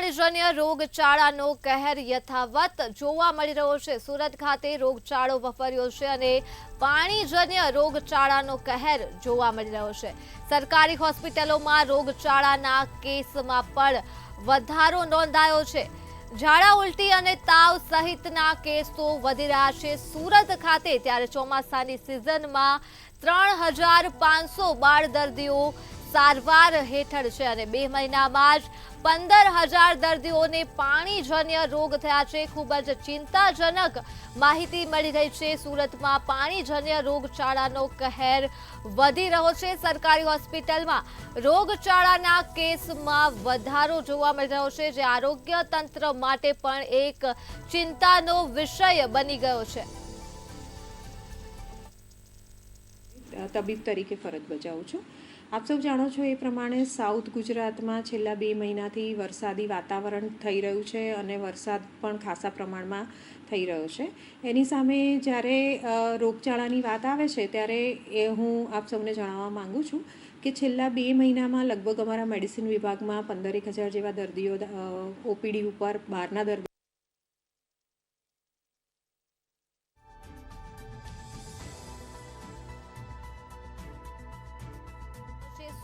પાણીજન્ય રોગચાળાનો કહેર યથાવત જોવા મળી રહ્યો છે। સુરત ખાતે રોગચાળો વફર્યો છે અને પાણીજન્ય રોગચાળાનો કહેર જોવા મળી રહ્યો છે। સરકારી હોસ્પિટલોમાં રોગચાળાના કેસમાં પણ વધારો નોંધાયો છે। ઝાડા ઉલટી અને તાવ સહિતના કેસો વધી રહ્યા છે સુરત ખાતે। ત્યારે ચોમાસાની સિઝનમાં 3512 દર્દીઓ સારવાર હેઠળ છે અને 2 મહિનામાં જ 15000 દર્દીઓને પાણીજન્ય રોગ થયા છે। ખૂબ જ ચિંતાજનક માહિતી મળી રહી છે। સુરતમાં પાણીજન્ય રોગચાળાનો કહેર વધી રહ્યો છે। સરકારી હોસ્પિટલમાં રોગચાળાના કેસમાં વધારો જોવા મળી રહ્યો છે, જે આરોગ્ય તંત્ર માટે પણ એક ચિંતાનો વિષય બની ગયો છે। તબીબ તરીકે ફરજ બજાવું છું। આપ સૌ જાણો છો એ પ્રમાણે સાઉથ ગુજરાતમાં છેલ્લા 2 મહિનાથી વરસાદી વાતાવરણ થઈ રહ્યું છે અને વરસાદ પણ ખાસા પ્રમાણમાં થઈ રહ્યો છે। એની સામે જ્યારે રોગચાળાની વાત આવે છે ત્યારે હું આપ સૌને જણાવવા માગું છું કે છેલ્લા 2 મહિનામાં લગભગ અમારા મેડિસિન વિભાગમાં 15,000 જેવા દર્દીઓ ઓપીડી ઉપર બહારના દર્દીઓ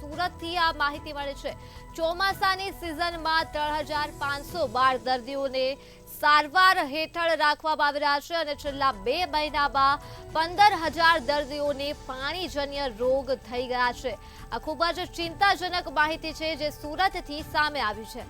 સુરતથી આ માહિતી મળે છે। ચોમાસાની સિઝનમાં 3512 દર્દીઓને સારવાર હેઠળ રાખવામાં આવી રહ્યા છે અને છેલ્લા 2 મહિનામાં 15000 દર્દીઓને પાણીજન્ય રોગ થઈ ગયા છે। આ ખૂબ જ ચિંતાજનક માહિતી છે જે સુરતથી સામે આવી છે।